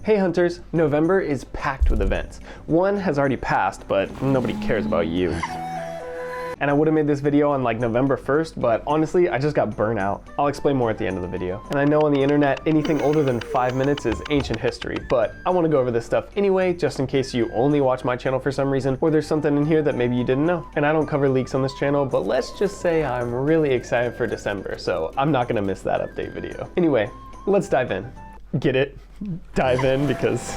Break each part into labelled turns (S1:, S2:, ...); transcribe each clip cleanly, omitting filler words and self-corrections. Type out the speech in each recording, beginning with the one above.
S1: Hey hunters, November is packed with events. One has already passed, but nobody cares about you. And I would have made this video on like November 1st, but honestly, I just got burnt out. I'll explain more at the end of the video. And I know on the internet, anything older than 5 minutes is ancient history, but I want to go over this stuff anyway, just in case you only watch my channel for some reason, or there's something in here that maybe you didn't know. And I don't cover leaks on this channel, but let's just say I'm really excited for December, so I'm not gonna miss that update video. Anyway, let's dive in. Get it? Dive in because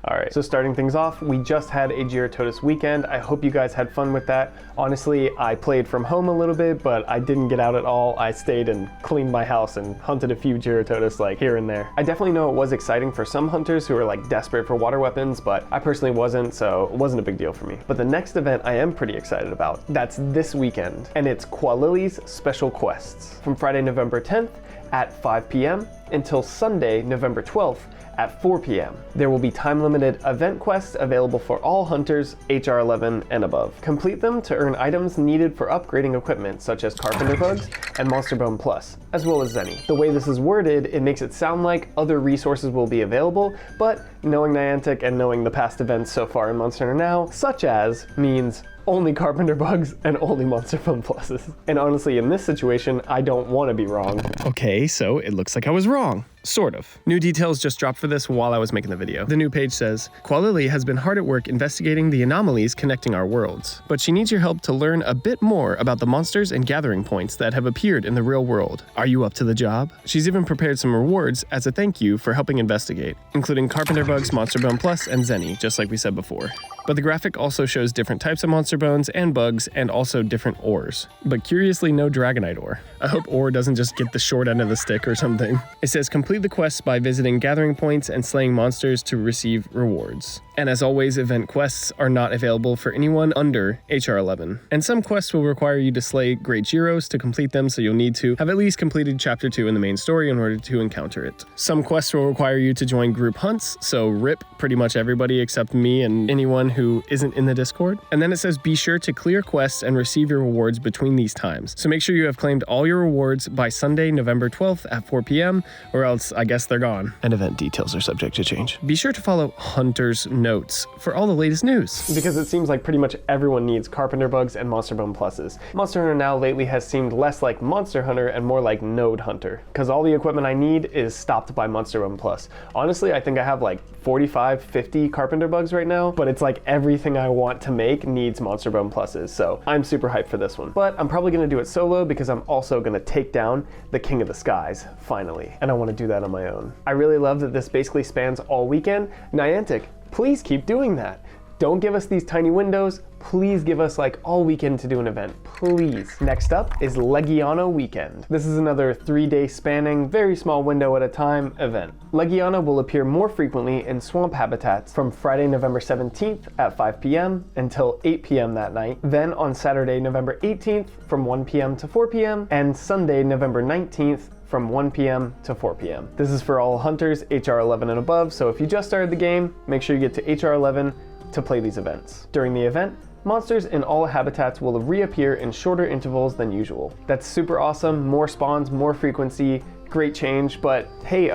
S1: all right, so starting things off, we just had a Gyrototus weekend. I hope you guys had fun with that. Honestly, I played from home a little bit, but I didn't get out at all. I stayed and cleaned my house and hunted a few Gyrototus like here and there. I definitely know it was exciting for some hunters who are like desperate for water weapons, but I personally wasn't, so it wasn't a big deal for me. But the next event I am pretty excited about. That's this weekend, and it's Quiles Special Quests from Friday, November 10th at 5 p.m. until Sunday, November 12th at 4 p.m. There will be time-limited event quests available for all hunters HR 11 and above. Complete them to earn items needed for upgrading equipment such as Carpenter Bugs and Monster Bone Plus, as well as Zenny. The way this is worded, it makes it sound like other resources will be available, but knowing Niantic and knowing the past events so far in Monster Hunter Now, such as means only Carpenter Bugs and only Monster Bone Pluses. And honestly, in this situation, I don't want to be wrong.
S2: Okay, so it looks like I was wrong. Sort of. New details just dropped for this while I was making the video. The new page says, Quiles has been hard at work investigating the anomalies connecting our worlds, but she needs your help to learn a bit more about the monsters and gathering points that have appeared in the real world. Are you up to the job? She's even prepared some rewards as a thank you for helping investigate, including Carpenter Bugs, Monster Bone Plus, and Zenny, just like we said before. But the graphic also shows different types of monster bones and bugs, and also different ores. But curiously, no Dragonite ore. I hope ore doesn't just get the short end of the stick or something. It says complete the quests by visiting gathering points and slaying monsters to receive rewards. And as always, event quests are not available for anyone under HR 11. And some quests will require you to slay Great Gyros to complete them, so you'll need to have at least completed Chapter 2 in the main story in order to encounter it. Some quests will require you to join group hunts, so rip pretty much everybody except me and anyone who isn't in the Discord. And then it says be sure to clear quests and receive your rewards between these times. So make sure you have claimed all your rewards by Sunday, November 12th at 4 p.m, or else I guess they're gone. And event details are subject to change. Be sure to follow Hunter's Notes for all the latest news.
S1: Because it seems like pretty much everyone needs Carpenter Bugs and Monster Bone Pluses. Monster Hunter Now lately has seemed less like Monster Hunter and more like Node Hunter, because all the equipment I need is stopped by Monster Bone Plus. Honestly, I think I have like 45, 50 Carpenter Bugs right now, but it's like everything I want to make needs Monster Bone Pluses, so I'm super hyped for this one. But I'm probably gonna do it solo because I'm also gonna take down the King of the Skies, finally, and I wanna do that on my own. I really love that this basically spans all weekend. Niantic, please keep doing that. Don't give us these tiny windows. Please give us like all weekend to do an event, please. Next up is Legiana Weekend. This is another 3-day spanning, very small window at a time event. Legiana will appear more frequently in swamp habitats from Friday, November 17th at 5 p.m. until 8 p.m. that night. Then on Saturday, November 18th from 1 p.m. to 4 p.m. and Sunday, November 19th from 1 p.m. to 4 p.m. This is for all hunters HR 11 and above, so if you just started the game, make sure you get to HR 11 to play these events. During the event, monsters in all habitats will reappear in shorter intervals than usual. That's super awesome, more spawns, more frequency, great change, but hey,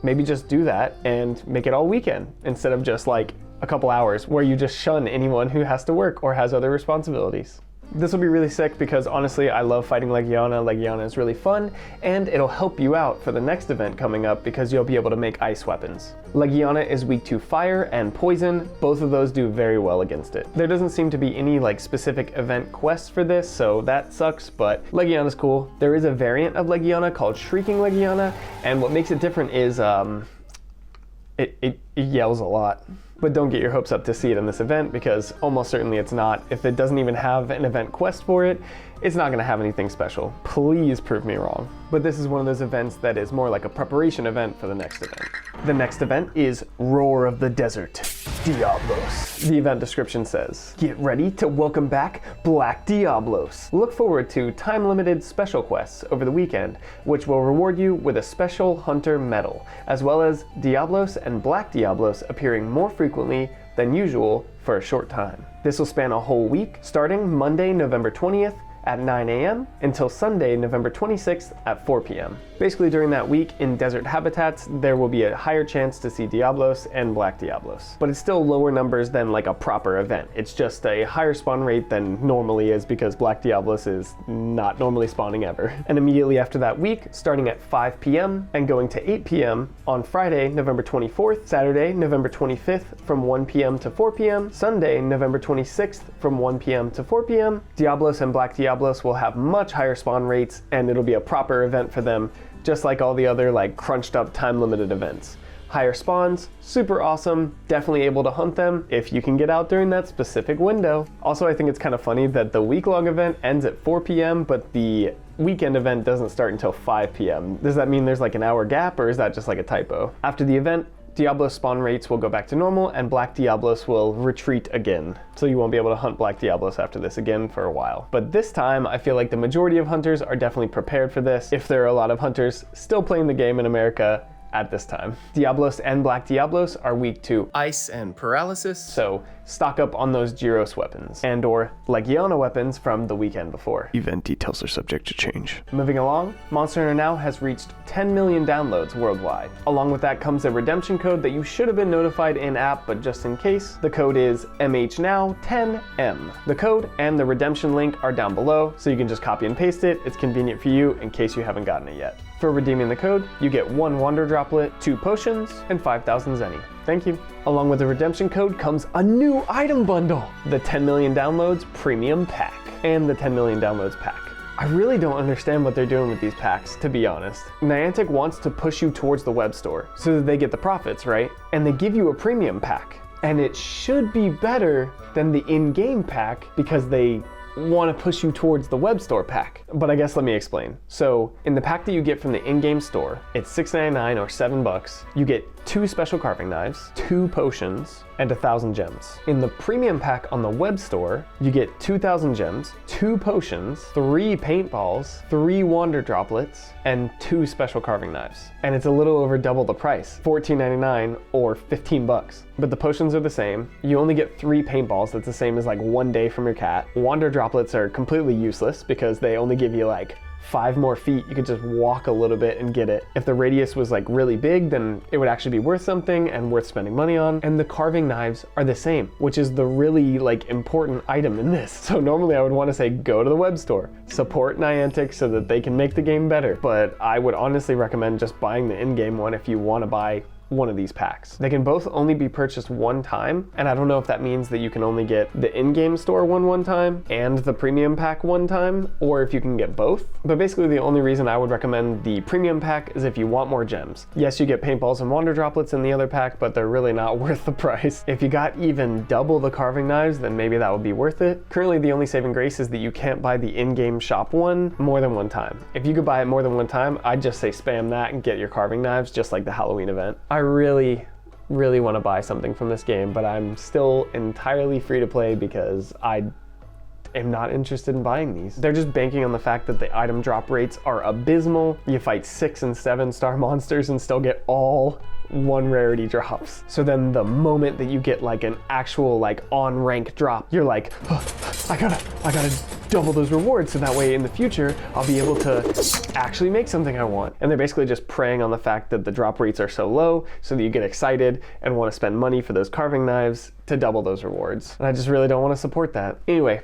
S1: maybe just do that and make it all weekend instead of just like a couple hours where you just shun anyone who has to work or has other responsibilities. This will be really sick because honestly, I love fighting Legiana. Legiana is really fun, and it'll help you out for the next event coming up because you'll be able to make ice weapons. Legiana is weak to fire and poison. Both of those do very well against it. There doesn't seem to be any like specific event quests for this, so that sucks, but Legiana's cool. There is a variant of Legiana called Shrieking Legiana, and what makes it different is it yells a lot. But don't get your hopes up to see it in this event because almost certainly it's not. If it doesn't even have an event quest for it, it's not gonna have anything special. Please prove me wrong. But this is one of those events that is more like a preparation event for the next event. The next event is Roar of the Desert, Diablos. The event description says, get ready to welcome back Black Diablos. Look forward to time-limited special quests over the weekend, which will reward you with a special hunter medal, as well as Diablos and Black Diablos appearing more frequently than usual for a short time. This will span a whole week, starting Monday, November 20th at 9 a.m. until Sunday, November 26th at 4 p.m. Basically during that week in desert habitats, there will be a higher chance to see Diablos and Black Diablos. But it's still lower numbers than like a proper event. It's just a higher spawn rate than normally is because Black Diablos is not normally spawning ever. And immediately after that week, starting at 5 p.m. and going to 8 p.m. on Friday, November 24th, Saturday, November 25th from 1 p.m. to 4 p.m., Sunday, November 26th from 1 p.m. to 4 p.m., Diablos and Black Diablos will have much higher spawn rates and it'll be a proper event for them, just like all the other like crunched up time limited events. Higher spawns, super awesome, definitely able to hunt them if you can get out during that specific window. Also, I think it's kind of funny that the week-long event ends at 4 p.m., but the weekend event doesn't start until 5 p.m. Does that mean there's like an hour gap, or is that just like a typo? After the event, Diablos spawn rates will go back to normal and Black Diablos will retreat again. So you won't be able to hunt Black Diablos after this again for a while. But this time, I feel like the majority of hunters are definitely prepared for this, if there are a lot of hunters still playing the game in America at this time. Diablos and Black Diablos are weak to
S2: Ice and Paralysis.
S1: so stock up on those Gyros weapons and or Legiana weapons from the weekend before.
S2: Event details are subject to change.
S1: Moving along, Monster Hunter Now has reached 10 million downloads worldwide. Along with that comes a redemption code that you should have been notified in app, but just in case, the code is MHNOW10M. The code and the redemption link are down below, so you can just copy and paste it. It's convenient for you in case you haven't gotten it yet. For redeeming the code, you get 1 Wander Droplet, 2 potions, and 5,000 Zenny. Thank you. Along with the redemption code comes a new item bundle, the 10 million downloads premium pack, and the 10 million downloads pack. I really don't understand what they're doing with these packs, to be honest. Niantic wants to push you towards the web store so that they get the profits, right? And they give you a premium pack. And it should be better than the in-game pack because they want to push you towards the web store pack. But I guess let me explain. So in the pack that you get from the in-game store, it's $6.99 or $7. You get 2 special carving knives, 2 potions, and 1,000 gems. In the premium pack on the web store, you get 2,000 gems, 2 potions, 3 paintballs, 3 wander droplets, and 2 special carving knives. And it's a little over double the price, $14.99 or $15. But the potions are the same. You only get 3 paintballs. That's the same as like 1 day from your cat. Wander droplets are completely useless because they only give you like 5 more feet. You could just walk a little bit and get it. If the radius was like really big, then it would actually be worth something and worth spending money on. And the carving knives are the same, which is the really like important item in this. So normally I would want to say go to the web store, support Niantic so that they can make the game better. But I would honestly recommend just buying the in-game one if you want to buy one of these packs. They can both only be purchased one time, and I don't know if that means that you can only get the in-game store one time and the premium pack one time, or if you can get both. But basically the only reason I would recommend the premium pack is if you want more gems. Yes, you get paintballs and wander droplets in the other pack, but they're really not worth the price. If you got even double the carving knives, then maybe that would be worth it. Currently the only saving grace is that you can't buy the in-game shop one more than one time. If you could buy it more than one time, I'd just say spam that and get your carving knives just like the Halloween event. I really want to buy something from this game, but I'm still entirely free to play because I am not interested in buying these. They're just banking on the fact that the item drop rates are abysmal. You fight 6 and 7 star monsters and still get all 1 rarity drops. So then the moment that you get like an actual like on rank drop, you're like, oh, I gotta double those rewards so that way in the future I'll be able to actually make something I want. And they're basically just preying on the fact that the drop rates are so low so that you get excited and want to spend money for those carving knives to double those rewards. And I just really don't want to support that. Anyway,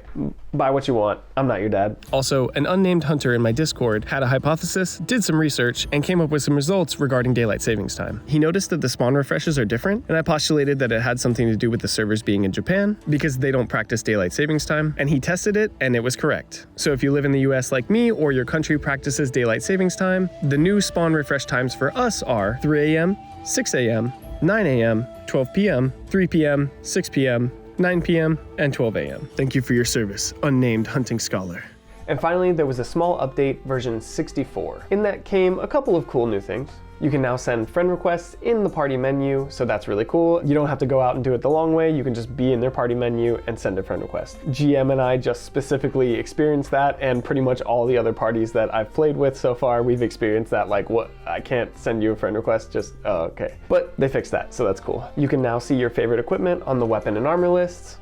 S1: buy what you want. I'm not your dad.
S2: Also, an unnamed hunter in my Discord had a hypothesis, did some research, and came up with some results regarding daylight savings time. He noticed that the spawn refreshes are different, and I postulated that it had something to do with the servers being in Japan, because they don't practice daylight savings time, and he tested it, and it was correct. So if you live in the US like me, or your country practices daylight savings time, the new spawn refresh times for us are 3 a.m., 6 a.m., 9 a.m., 12 p.m., 3 p.m., 6 p.m., 9 p.m., and 12 a.m. Thank you for your service, unnamed hunting scholar.
S1: And finally, there was a small update, version 64. In that came a couple of cool new things. You can now send friend requests in the party menu, so that's really cool. You don't have to go out and do it the long way. You can just be in their party menu and send a friend request. GM and I just specifically experienced that, and pretty much all the other parties that I've played with so far, we've experienced that, like, what, I can't send you a friend request, just, oh, okay. But they fixed that, so that's cool. You can now see your favorite equipment on the weapon and armor lists.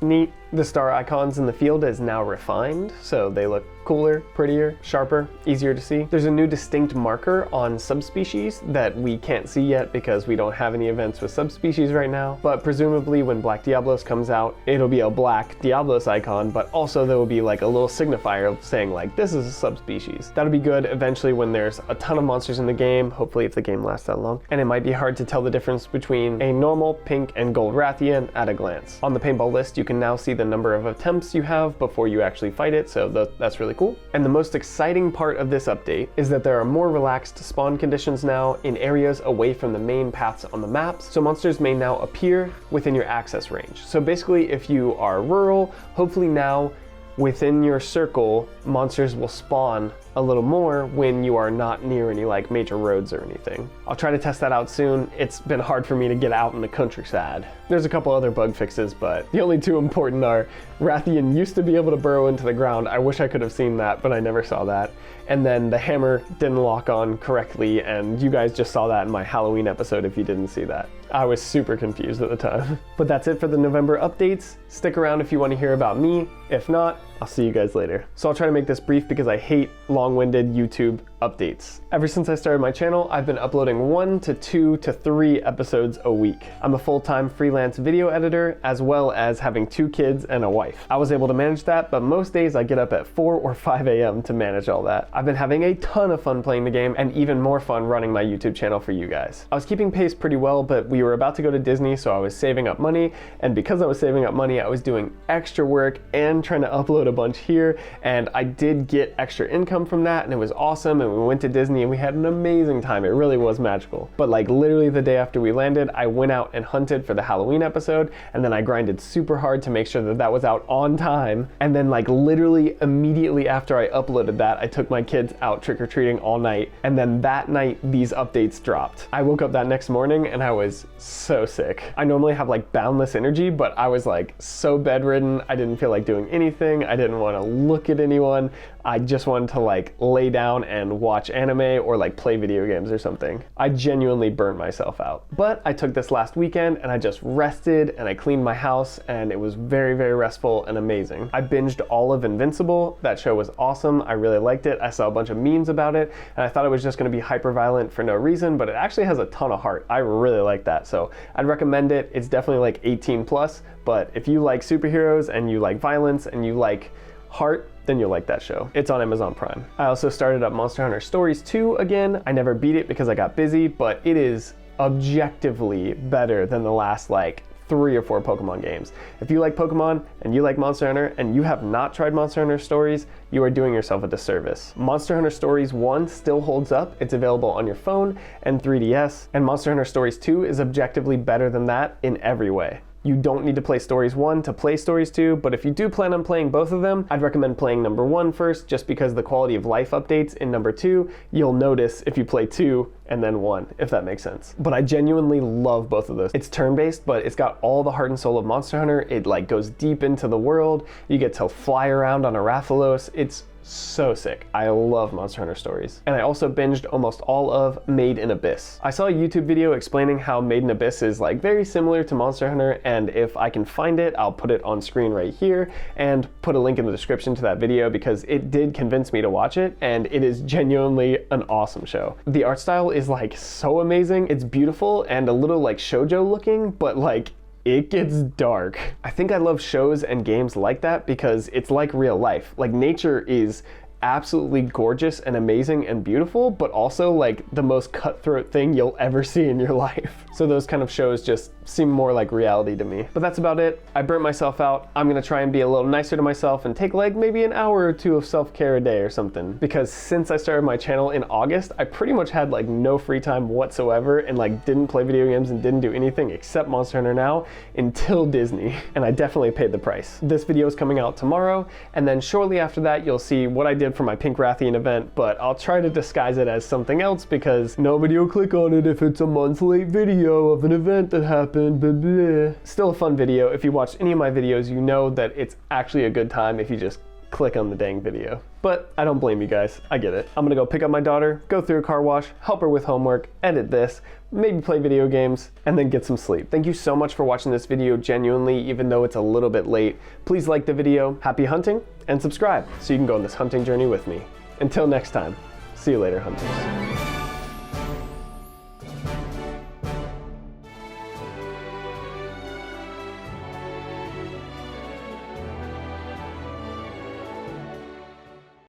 S1: Neat. The star icons in the field is now refined, so they look cooler, prettier, sharper, easier to see. There's a new distinct marker on subspecies that we can't see yet because we don't have any events with subspecies right now, but presumably when Black Diablos comes out, it'll be a black Diablos icon, but also there will be like a little signifier saying like, this is a subspecies. That'll be good eventually when there's a ton of monsters in the game, hopefully if the game lasts that long, and it might be hard to tell the difference between a normal pink and gold Rathian at a glance. On the paintball list, you can now see the number of attempts you have before you actually fight it, so that's really cool. And the most exciting part of this update is that there are more relaxed spawn conditions now in areas away from the main paths on the maps, so monsters may now appear within your access range. So basically, if you are rural, hopefully now within your circle, monsters will spawn a little more when you are not near any like major roads or anything. I'll try to test that out soon. It's been hard for me to get out in the countryside. There's a couple other bug fixes, but the only two important are Rathian used to be able to burrow into the ground. I wish I could have seen that, but I never saw that. And then the hammer didn't lock on correctly, and you guys just saw that in my Halloween episode if you didn't see that. I was super confused at the time. But that's it for the November updates. Stick around if you want to hear about me. If not, I'll see you guys later. So I'll try to make this brief because I hate long-winded YouTube updates. Ever since I started my channel, I've been uploading 1 to 2 to 3 episodes a week. I'm a full-time freelance video editor, as well as having 2 kids and a wife. I was able to manage that, but most days I get up at 4 or 5 a.m. to manage all that. I've been having a ton of fun playing the game and even more fun running my YouTube channel for you guys. I was keeping pace pretty well, but we were about to go to Disney, so I was saving up money, and because I was saving up money, I was doing extra work and trying to upload a bunch here, and I did get extra income from that, and it was awesome, and we went to Disney and we had an amazing time. It really was magical. But like literally the day after we landed, I went out and hunted for the Halloween episode, and then I grinded super hard to make sure that that was out on time, and then like literally immediately after I uploaded that, I took my kids out trick-or-treating all night, and then that night these updates dropped. I woke up that next morning and I was so sick. I normally have like boundless energy, but I was like so bedridden. I didn't feel like doing anything. I didn't want to look at anyone. I just wanted to like lay down and watch anime or like play video games or something. I genuinely burnt myself out. But I took this last weekend and I just rested and I cleaned my house, and it was very, very restful and amazing. I binged all of Invincible. That show was awesome. I really liked it. I saw a bunch of memes about it, and I thought it was just going to be hyper violent for no reason, but it actually has a ton of heart. I really like that, so I'd recommend it. It's definitely like 18 plus, but if you like superheroes and you like violence and you like heart, then you'll like that show. It's on Amazon Prime. I also started up Monster Hunter Stories 2 again. I never beat it because I got busy, but it is objectively better than the last like 3 or 4 Pokemon games. If you like Pokemon and you like Monster Hunter and you have not tried Monster Hunter Stories, you are doing yourself a disservice. Monster Hunter Stories 1 still holds up. It's available on your phone and 3DS, and Monster Hunter Stories 2 is objectively better than that in every way. You don't need to play Stories 1 to play Stories 2, but if you do plan on playing both of them, I'd recommend playing number 1 first, just because the quality of life updates in number 2, you'll notice if you play 2 and then 1, if that makes sense. But I genuinely love both of those. It's turn-based, but it's got all the heart and soul of Monster Hunter. It like goes deep into the world. You get to fly around on a Rathalos. It's so sick. I love Monster Hunter Stories. And I also binged almost all of Made in Abyss. I saw a YouTube video explaining how Made in Abyss is like very similar to Monster Hunter, and if I can find it, I'll put it on screen right here and put a link in the description to that video, because it did convince me to watch it, and it is genuinely an awesome show. The art style is like so amazing. It's beautiful and a little like shoujo looking, but like it gets dark. I think I love shows and games like that because it's like real life. Like nature is absolutely gorgeous and amazing and beautiful, but also like the most cutthroat thing you'll ever see in your life. So those kind of shows just seem more like reality to me. But that's about it. I burnt myself out. I'm gonna try and be a little nicer to myself and take like maybe an hour or 2 of self-care a day or something. Because since I started my channel in August, I pretty much had like no free time whatsoever, and like didn't play video games and didn't do anything except Monster Hunter now until Disney. And I definitely paid the price. This video is coming out tomorrow, and then shortly after that you'll see what I did for my Pink Rathian event, but I'll try to disguise it as something else because nobody will click on it if it's a month late video of an event that happened, blah, blah. Still a fun video. If you watched any of my videos, you know that it's actually a good time if you just click on the dang video. But I don't blame you guys, I get it. I'm gonna go pick up my daughter, go through a car wash, help her with homework, edit this, maybe play video games, and then get some sleep. Thank you so much for watching this video genuinely, even though it's a little bit late. Please like the video, happy hunting, and subscribe so you can go on this hunting journey with me. Until next time, see you later, hunters.